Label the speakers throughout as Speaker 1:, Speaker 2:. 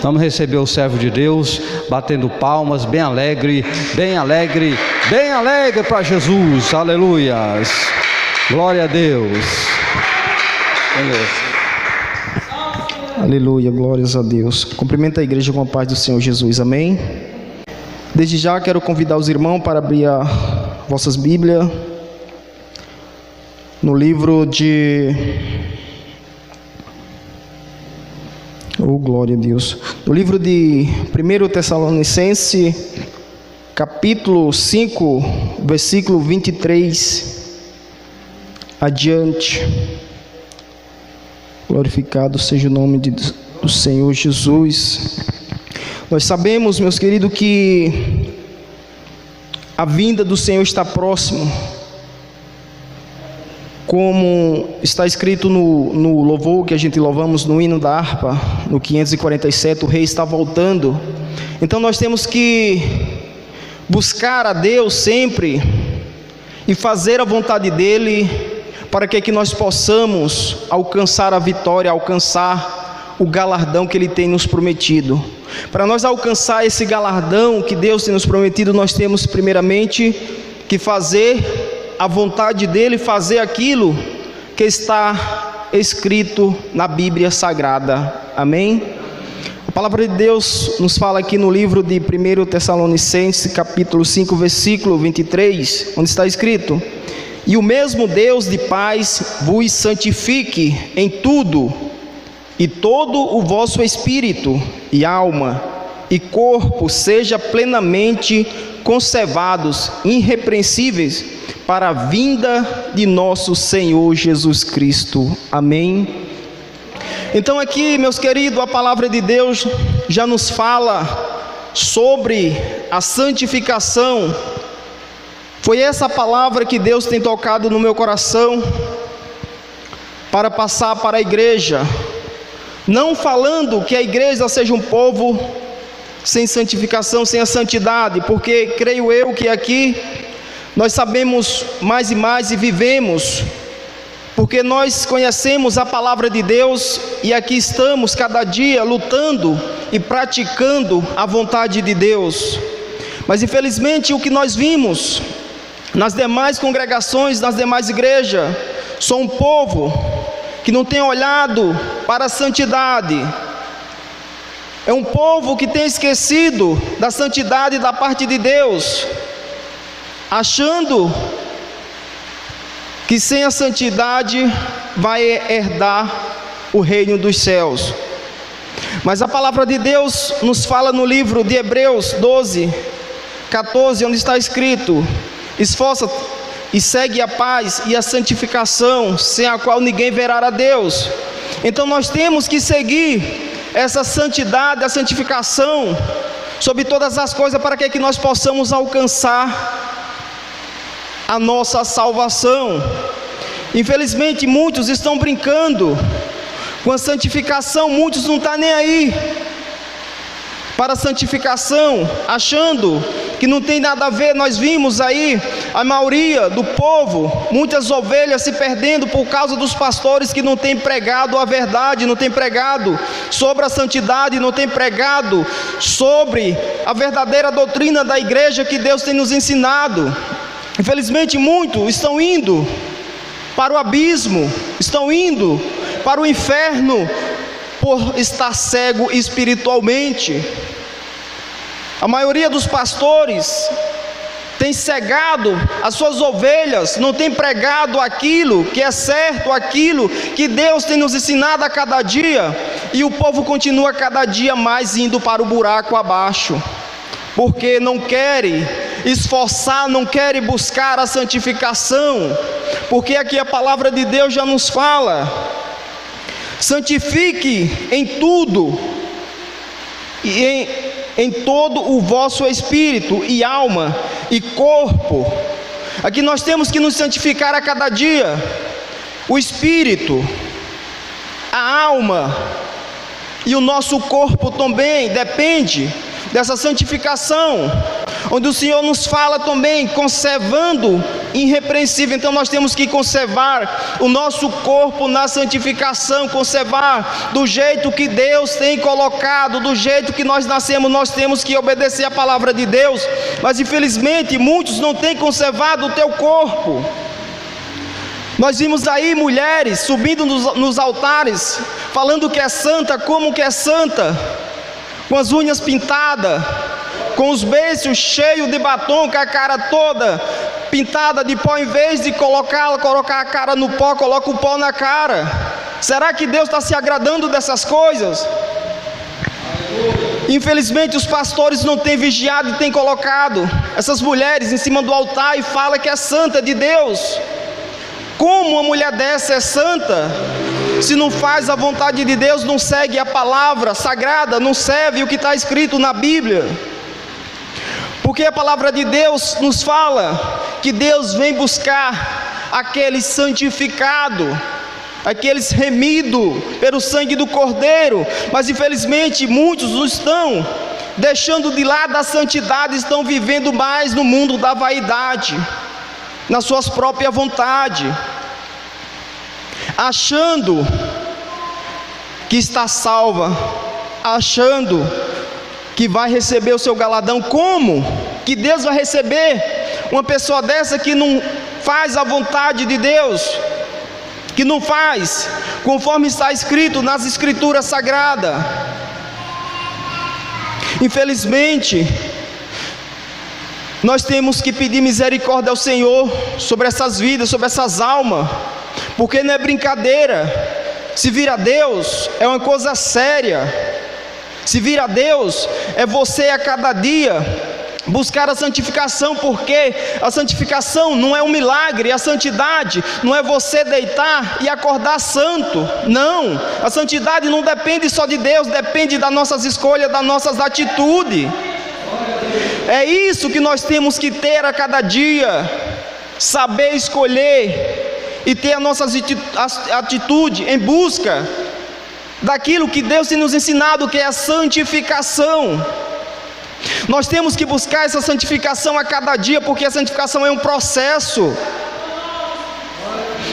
Speaker 1: Vamos receber o servo de Deus, batendo palmas, bem alegre, bem alegre, bem alegre para Jesus, aleluias, glória a Deus.
Speaker 2: Aleluia, glórias a Deus. Cumprimento a igreja com a paz do Senhor Jesus, amém? Desde já quero convidar os irmãos para abrir as vossas Bíblias no livro de... Oh, glória a Deus. No livro de 1 Tessalonicenses, capítulo 5, versículo 23 adiante. Glorificado seja o nome do Senhor Jesus. Nós sabemos, meus queridos, que a vinda do Senhor está próximo. Como está escrito no louvor que a gente louvamos no hino da harpa, no 547, o rei está voltando. Então nós temos que buscar a Deus sempre e fazer a vontade dEle, para que nós possamos alcançar a vitória, alcançar o galardão que Ele tem nos prometido. Para nós alcançar esse galardão que Deus tem nos prometido, nós temos primeiramente que fazer a vontade dEle, fazer aquilo que está escrito na Bíblia Sagrada, amém? A palavra de Deus nos fala aqui no livro de 1 Tessalonicenses, capítulo 5, versículo 23, onde está escrito: e o mesmo Deus de paz vos santifique em tudo, e todo o vosso espírito e alma e corpo seja plenamente conservados, irrepreensíveis, para a vinda de nosso Senhor Jesus Cristo, amém? Então aqui, meus queridos, a palavra de Deus já nos fala sobre a santificação. Foi essa palavra que Deus tem tocado no meu coração para passar para a igreja, não falando que a igreja seja um povo sem santificação, sem a santidade, porque creio eu que aqui nós sabemos mais e mais e vivemos, porque nós conhecemos a palavra de Deus e aqui estamos cada dia lutando e praticando a vontade de Deus. Mas infelizmente o que nós vimos nas demais congregações, nas demais igrejas, são um povo que não tem olhado para a santidade. É um povo que tem esquecido da santidade da parte de Deus, achando que sem a santidade vai herdar o reino dos céus. Mas a palavra de Deus nos fala no livro de Hebreus 12, 14, onde está escrito: esforça e segue a paz e a santificação, sem a qual ninguém verá a Deus. Então nós temos que seguir essa santidade, a santificação sobre todas as coisas, para que nós possamos alcançar a nossa salvação. Infelizmente muitos estão brincando com a santificação, muitos não estão nem aí para a santificação, achando que não tem nada a ver. Nós vimos aí a maioria do povo, muitas ovelhas se perdendo por causa dos pastores que não têm pregado a verdade, não têm pregado sobre a santidade, não têm pregado sobre a verdadeira doutrina da igreja que Deus tem nos ensinado. Infelizmente muitos estão indo para o abismo, estão indo para o inferno por estar cego espiritualmente. A maioria dos pastores tem cegado as suas ovelhas, não tem pregado aquilo que é certo, aquilo que Deus tem nos ensinado a cada dia, e o povo continua cada dia mais indo para o buraco abaixo, porque não querem esforçar, não querem buscar a santificação, porque aqui a palavra de Deus já nos fala: santifique em tudo e em todo o vosso espírito e alma e corpo. Aqui nós temos que nos santificar a cada dia. O espírito, a alma e o nosso corpo também depende dessa santificação, onde o Senhor nos fala também: conservando irrepreensível. Então nós temos que conservar o nosso corpo na santificação, conservar do jeito que Deus tem colocado, do jeito que nós nascemos. Nós temos que obedecer a palavra de Deus, mas infelizmente muitos não têm conservado o teu corpo. Nós vimos aí mulheres subindo nos altares, falando que é santa, como que é santa, com as unhas pintadas, com os beiços cheios de batom, com a cara toda pintada de pó. Em vez de colocar a cara no pó, coloca o pó na cara. Será que Deus está se agradando dessas coisas? Infelizmente os pastores não têm vigiado e têm colocado essas mulheres em cima do altar e fala que é santa de Deus. Como uma mulher dessa é santa, se não faz a vontade de Deus, não segue a palavra sagrada, não serve o que está escrito na Bíblia? Porque a palavra de Deus nos fala que Deus vem buscar aqueles santificados, aqueles remidos pelo sangue do Cordeiro. Mas infelizmente muitos não estão deixando de lado a santidade, estão vivendo mais no mundo da vaidade, nas suas próprias vontades, achando que está salva, achando que vai receber o seu galadão. Como que Deus vai receber uma pessoa dessa que não faz a vontade de Deus, que não faz conforme está escrito nas escrituras sagradas? Infelizmente nós temos que pedir misericórdia ao Senhor sobre essas vidas, sobre essas almas, porque não é brincadeira. Se vir a Deus é uma coisa séria. Se vir a Deus é você a cada dia buscar a santificação, porque a santificação não é um milagre, a santidade não é você deitar e acordar santo, não. A santidade não depende só de Deus, depende das nossas escolhas, das nossas atitudes. É isso que nós temos que ter a cada dia, saber escolher e ter a nossa atitude em busca daquilo que Deus tem nos ensinado, que é a santificação. Nós temos que buscar essa santificação a cada dia, porque a santificação é um processo.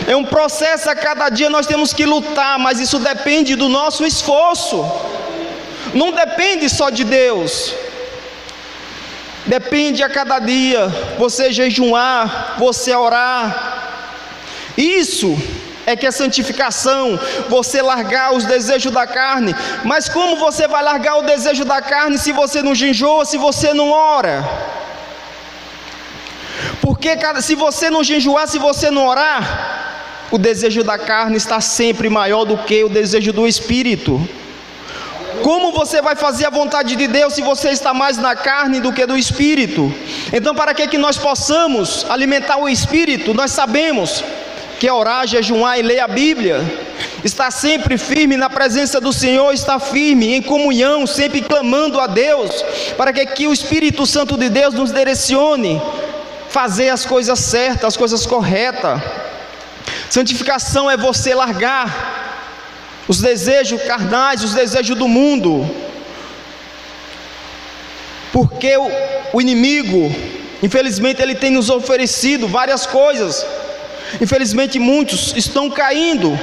Speaker 2: É um processo a cada dia, nós temos que lutar, mas isso depende do nosso esforço. Não depende só de Deus. Depende a cada dia, você jejuar, você orar. Isso é que é santificação, você largar os desejos da carne. Mas como você vai largar o desejo da carne se você não jejua, se você não ora? Porque se você não jejuar, se você não orar, o desejo da carne está sempre maior do que o desejo do Espírito. Como você vai fazer a vontade de Deus se você está mais na carne do que do Espírito? Então, para que nós possamos alimentar o Espírito, nós sabemos que é orar, jejuar e ler a Bíblia, estar sempre firme na presença do Senhor, estar firme em comunhão, sempre clamando a Deus, para que o Espírito Santo de Deus nos direcione, fazer as coisas certas, as coisas corretas. Santificação é você largar os desejos carnais, os desejos do mundo, porque o inimigo, infelizmente, ele tem nos oferecido várias coisas. Infelizmente muitos estão caindo,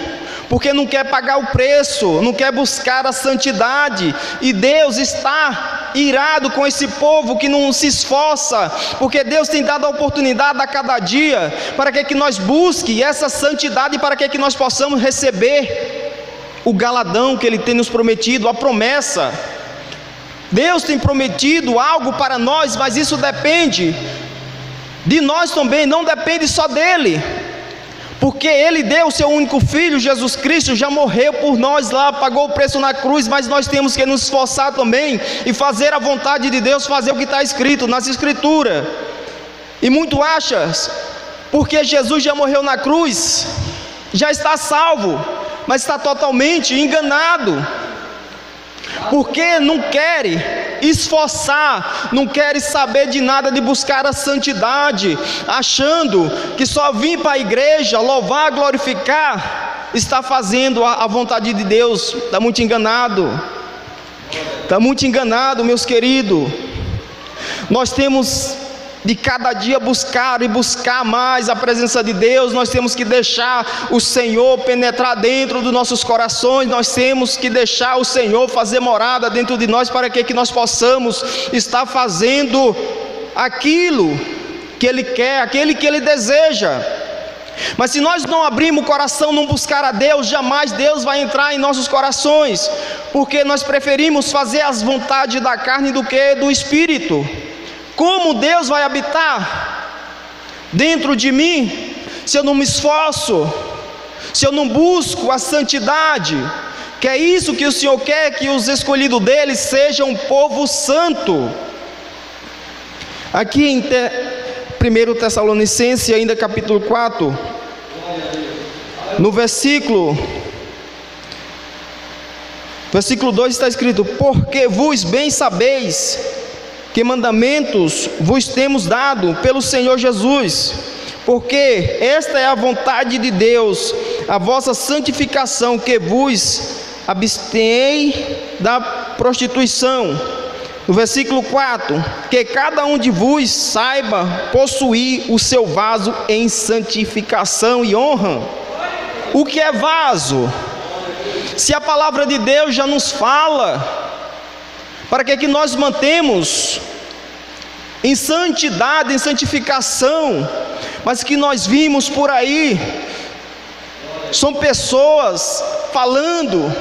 Speaker 2: porque não quer pagar o preço, não quer buscar a santidade, e Deus está irado com esse povo que não se esforça, porque Deus tem dado a oportunidade a cada dia, para que nós busquemos essa santidade, para que nós possamos receber o galadão que Ele tem nos prometido, a promessa. Deus tem prometido algo para nós, mas isso depende de nós também, não depende só dEle, porque Ele deu o seu único Filho, Jesus Cristo, já morreu por nós lá, pagou o preço na cruz, mas nós temos que nos esforçar também, e fazer a vontade de Deus, fazer o que está escrito nas Escrituras. E muito achas, porque Jesus já morreu na cruz, já está salvo, mas está totalmente enganado, porque não quer esforçar, não quer saber de nada de buscar a santidade, achando que só vir para a igreja, louvar, glorificar, está fazendo a vontade de Deus. Está muito enganado, meus queridos. Nós temos de cada dia buscar e buscar mais a presença de Deus, nós temos que deixar o Senhor penetrar dentro dos nossos corações, nós temos que deixar o Senhor fazer morada dentro de nós, para que nós possamos estar fazendo aquilo que Ele quer, aquele que Ele deseja. Mas se nós não abrirmos o coração, não buscar a Deus, jamais Deus vai entrar em nossos corações, porque nós preferimos fazer as vontades da carne do que do Espírito. Como Deus vai habitar dentro de mim, se eu não me esforço, se eu não busco a santidade? Que é isso que o Senhor quer, que os escolhidos dele sejam um povo santo. Aqui em 1 Tessalonicenses, ainda capítulo 4, no versículo 2 está escrito: porque vos bem sabeis que mandamentos vos temos dado pelo Senhor Jesus, porque esta é a vontade de Deus, a vossa santificação, que vos abstei da prostituição. No versículo 4, que cada um de vos saiba possuir o seu vaso em santificação e honra. O que é vaso? Se a palavra de Deus já nos fala, para que nós mantemos em santidade, em santificação, mas que nós vimos por aí, são pessoas falando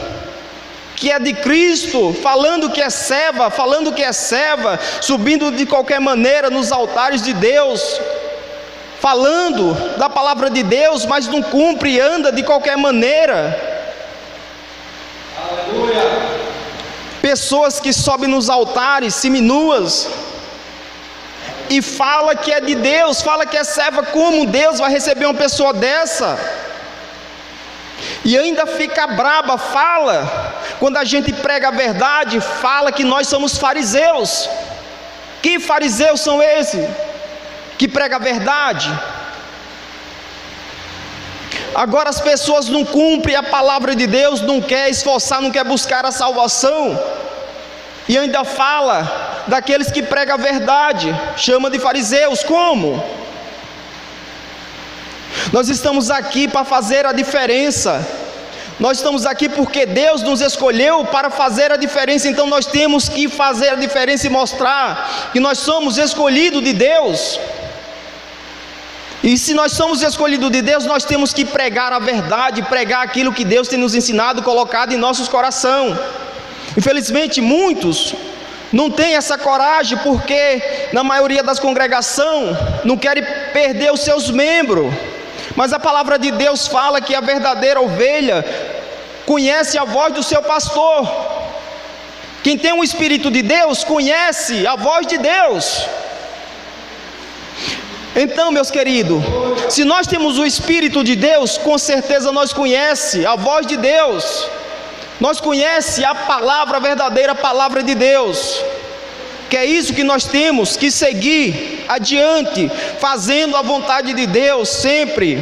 Speaker 2: que é de Cristo, falando que é serva, subindo de qualquer maneira nos altares de Deus, falando da palavra de Deus, mas não cumpre e anda de qualquer maneira.
Speaker 1: Aleluia.
Speaker 2: Pessoas que sobem nos altares seminuas e fala que é de Deus, fala que é serva. Como Deus vai receber uma pessoa dessa? E ainda fica braba, fala, quando a gente prega a verdade, fala que nós somos fariseus. Que fariseus são esses que pregam a verdade? Agora as pessoas não cumprem a palavra de Deus, não quer esforçar, não quer buscar a salvação, e ainda fala daqueles que pregam a verdade, chama de fariseus. Como? Nós estamos aqui para fazer a diferença, nós estamos aqui porque Deus nos escolheu para fazer a diferença, então nós temos que fazer a diferença e mostrar que nós somos escolhidos de Deus. E se nós somos escolhidos de Deus, nós temos que pregar a verdade, pregar aquilo que Deus tem nos ensinado, colocado em nossos corações. Infelizmente muitos não têm essa coragem, porque na maioria das congregações não querem perder os seus membros. Mas a palavra de Deus fala que a verdadeira ovelha conhece a voz do seu pastor. Quem tem o Espírito de Deus conhece a voz de Deus. Então, meus queridos, se nós temos o Espírito de Deus, com certeza nós conhecemos a voz de Deus, nós conhecemos a palavra, a verdadeira palavra de Deus, que é isso que nós temos que seguir adiante, fazendo a vontade de Deus sempre,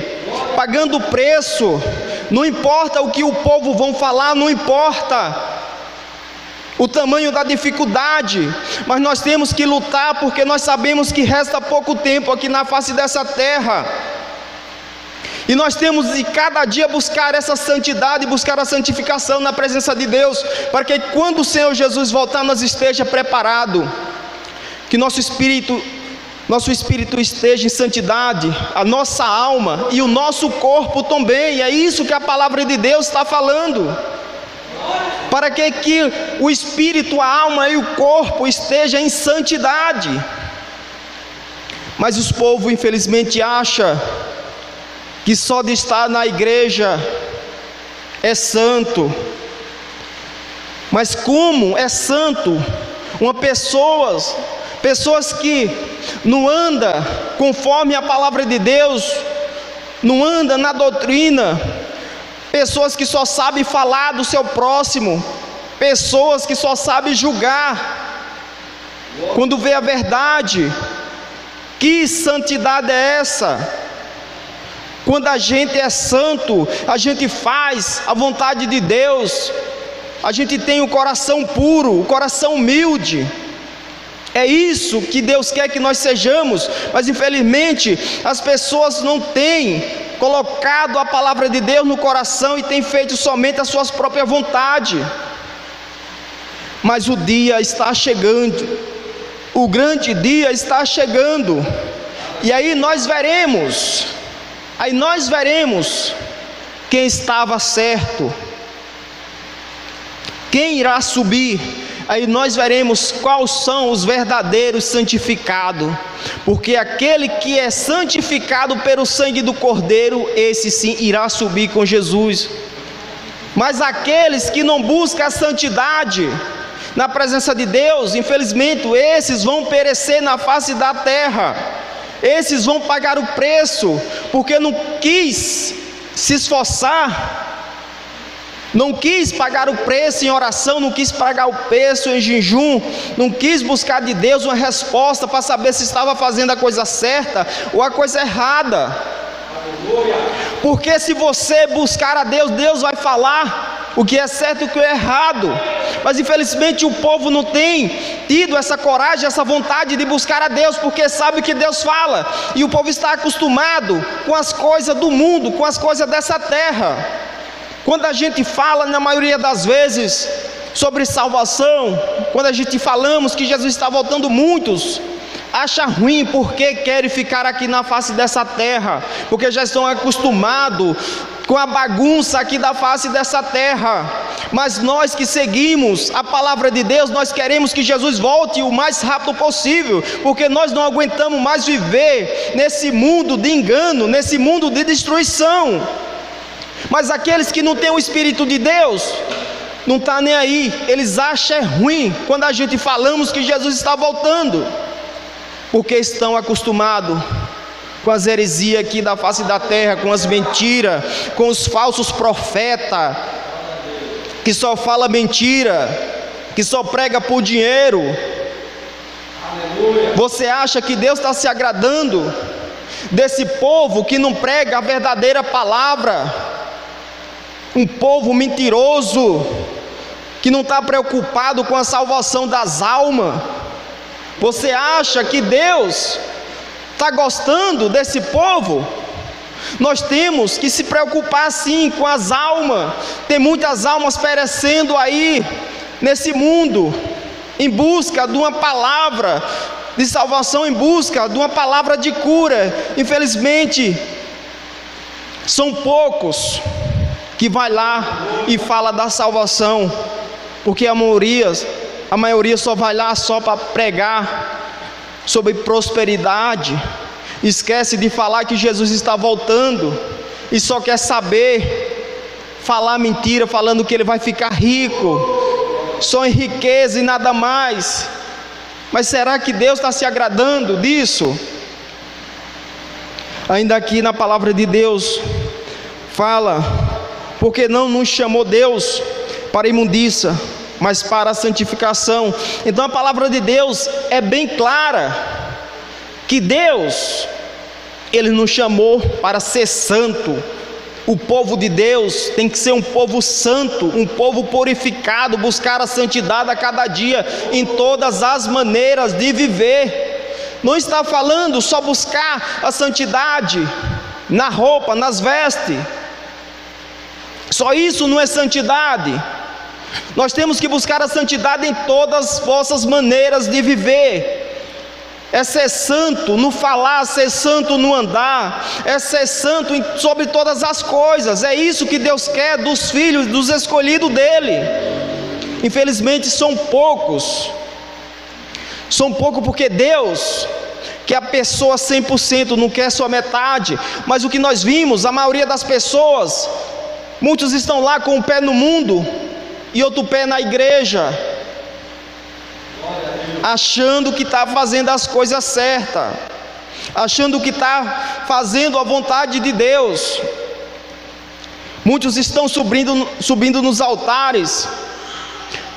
Speaker 2: pagando o preço, não importa o que o povo vão falar, não importa o tamanho da dificuldade, mas nós temos que lutar, porque nós sabemos que resta pouco tempo aqui na face dessa terra, e nós temos de cada dia buscar essa santidade, buscar a santificação na presença de Deus, para que quando o Senhor Jesus voltar, nós esteja preparado, que nosso espírito esteja em santidade, a nossa alma e o nosso corpo também. É isso que a palavra de Deus está falando, para que o espírito, a alma e o corpo esteja em santidade. Mas os povos infelizmente acham que só de estar na igreja é santo. Mas como é santo uma pessoas que não anda conforme a palavra de Deus, não anda na doutrina, pessoas que só sabem falar do seu próximo, pessoas que só sabem julgar, quando vê a verdade? Que santidade é essa? Quando a gente é santo, a gente faz a vontade de Deus, a gente tem o coração puro, o coração humilde. É isso que Deus quer que nós sejamos, mas infelizmente as pessoas não têm colocado a palavra de Deus no coração e têm feito somente as suas próprias vontades. Mas o dia está chegando, o grande dia está chegando, e aí nós veremos quem estava certo, quem irá subir. Aí nós veremos quais são os verdadeiros santificados, porque aquele que é santificado pelo sangue do Cordeiro, esse sim irá subir com Jesus. Mas aqueles que não buscam a santidade na presença de Deus, infelizmente esses vão perecer na face da terra, esses vão pagar o preço, porque não quis se esforçar, não quis pagar o preço em oração, não quis pagar o preço em jejum, não quis buscar de Deus uma resposta para saber se estava fazendo a coisa certa ou a coisa errada. Porque se você buscar a Deus, Deus vai falar o que é certo e o que é errado. Mas infelizmente o povo não tem tido essa coragem, essa vontade de buscar a Deus, porque sabe o que Deus fala, e o povo está acostumado com as coisas do mundo, com as coisas dessa terra. Quando a gente fala, na maioria das vezes, sobre salvação, quando a gente falamos que Jesus está voltando, muitos acham ruim porque querem ficar aqui na face dessa terra, porque já estão acostumados com a bagunça aqui da face dessa terra. Mas nós que seguimos a palavra de Deus, nós queremos que Jesus volte o mais rápido possível, porque nós não aguentamos mais viver nesse mundo de engano, nesse mundo de destruição. Mas aqueles que não têm o Espírito de Deus, não está nem aí, eles acham ruim quando a gente falamos que Jesus está voltando, porque estão acostumados com as heresias aqui da face da terra, com as mentiras, com os falsos profetas, que só fala mentira, que só prega por dinheiro. Você acha que Deus está se agradando desse povo que não prega a verdadeira palavra? Um povo mentiroso, que não está preocupado com a salvação das almas. Você acha que Deus está gostando desse povo? Nós temos que se preocupar sim com as almas. Tem muitas almas perecendo aí nesse mundo, em busca de uma palavra de salvação, em busca de uma palavra de cura. Infelizmente são poucos que vai lá e fala da salvação, porque a maioria só vai lá só para pregar sobre prosperidade, esquece de falar que Jesus está voltando, e só quer saber falar mentira, falando que ele vai ficar rico, só em riqueza e nada mais. Mas será que Deus está se agradando disso? Ainda aqui na palavra de Deus fala: porque não nos chamou Deus para a imundícia, mas para a santificação. Então a palavra de Deus é bem clara, que Deus, Ele nos chamou para ser santo. O povo de Deus tem que ser um povo santo, um povo purificado, buscar a santidade a cada dia, em todas as maneiras de viver. Não está falando só buscar a santidade na roupa, nas vestes. Só isso não é santidade. Nós temos que buscar a santidade em todas as vossas maneiras de viver. É ser santo no falar, ser santo no andar, é ser santo sobre todas as coisas. É isso que Deus quer dos filhos, dos escolhidos dele. Infelizmente são poucos porque Deus quer a pessoa 100%, não quer só metade. Mas o que nós vimos, a maioria das pessoas, muitos estão lá com um pé no mundo e outro pé na igreja, achando que está fazendo as coisas certas, achando que está fazendo a vontade de Deus. Muitos estão subindo nos altares,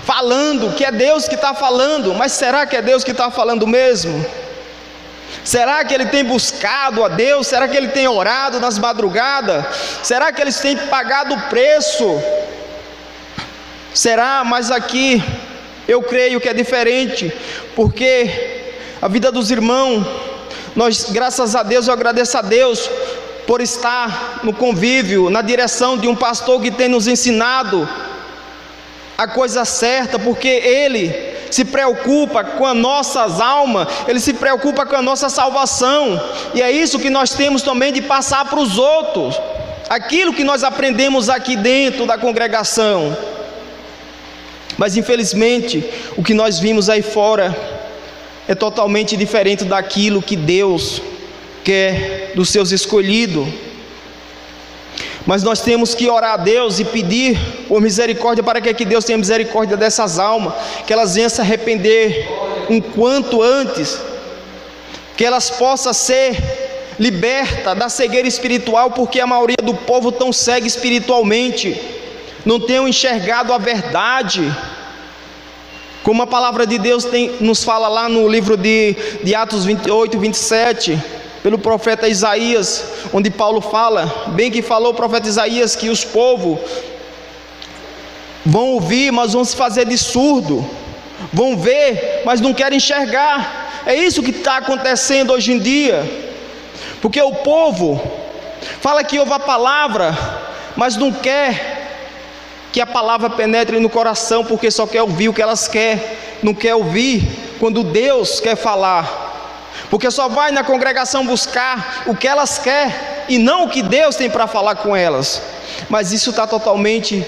Speaker 2: falando que é Deus que está falando, mas será que é Deus que está falando mesmo? Será que ele tem buscado a Deus? Será que ele tem orado nas madrugadas? Será que eles têm pagado o preço? Será? Mas aqui Eu creio que é diferente, porque a vida dos irmãos, nós, graças a Deus, eu agradeço a Deus por estar no convívio, na direção de um pastor que tem nos ensinado a coisa certa, porque ele se preocupa com as nossas almas, ele se preocupa com a nossa salvação, e é isso que nós temos também de passar para os outros, aquilo que nós aprendemos aqui dentro da congregação. Mas infelizmente, o que nós vimos aí fora é totalmente diferente daquilo que Deus quer dos seus escolhidos. Mas nós temos que orar a Deus e pedir por misericórdia, para que Deus tenha misericórdia dessas almas, que elas venham se arrepender um quanto antes, que elas possam ser libertas da cegueira espiritual, porque a maioria do povo tão cega espiritualmente, não tem enxergado a verdade, como a palavra de Deus nos fala lá no livro de Atos 28, 27, pelo profeta Isaías, onde Paulo fala, bem que falou o profeta Isaías, que os povos vão ouvir, mas vão se fazer de surdo, vão ver, mas não querem enxergar. É isso que está acontecendo hoje em dia, porque o povo fala que ouve a palavra, mas não quer que a palavra penetre no coração, porque só quer ouvir o que elas querem, não quer ouvir quando Deus quer falar, porque só vai na congregação buscar o que elas querem e não o que Deus tem para falar com elas. Mas isso está totalmente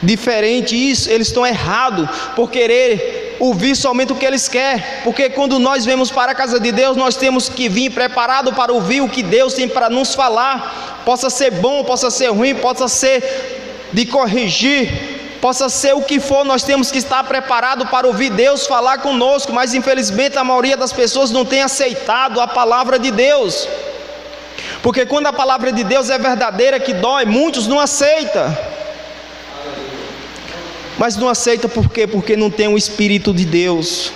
Speaker 2: diferente. Isso, eles estão errados por querer ouvir somente o que eles querem, porque quando nós vemos para a casa de Deus, nós temos que vir preparado para ouvir o que Deus tem para nos falar, possa ser bom, possa ser ruim, possa ser de corrigir, possa ser o que for, nós temos que estar preparados para ouvir Deus falar conosco. Mas infelizmente a maioria das pessoas não tem aceitado a palavra de Deus, porque quando a palavra de Deus é verdadeira, que dói, muitos não aceitam. Mas não aceita por quê? Porque não tem o Espírito de Deus,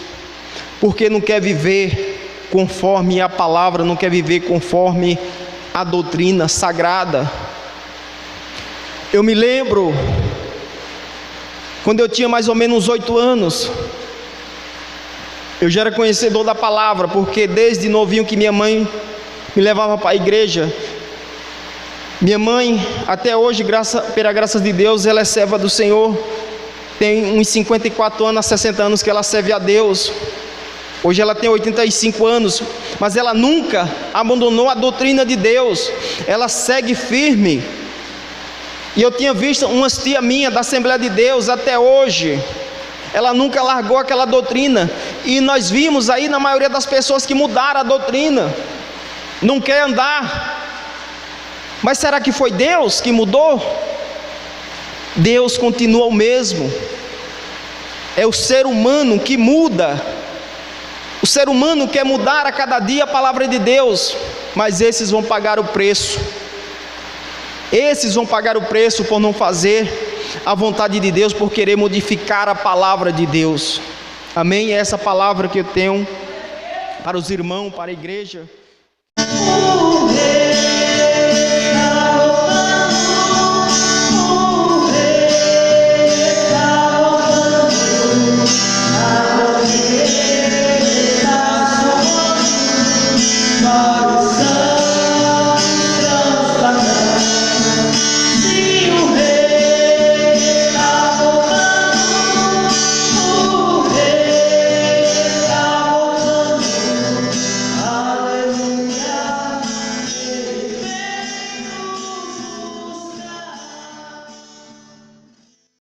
Speaker 2: porque não quer viver conforme a palavra, não quer viver conforme a doutrina sagrada. Eu me lembro, quando eu tinha mais ou menos 8 anos, eu já era conhecedor da palavra, porque desde novinho que minha mãe me levava para a igreja. Minha mãe, até hoje, pela graça de Deus, ela é serva do Senhor, tem uns 54 anos a 60 anos que ela serve a Deus. Hoje ela tem 85 anos, mas ela nunca abandonou a doutrina de Deus, ela segue firme. E eu tinha visto umas tia minha da Assembleia de Deus até hoje, ela nunca largou aquela doutrina. E nós vimos aí na maioria das pessoas que mudaram a doutrina, não quer andar. Mas será que foi Deus que mudou? Deus continua o mesmo. É o ser humano que muda. O ser humano quer mudar a cada dia a palavra de Deus, mas esses vão pagar o preço. Esses vão pagar o preço por não fazer a vontade de Deus, por querer modificar a palavra de Deus. Amém? É essa palavra que eu tenho para os irmãos, para a igreja.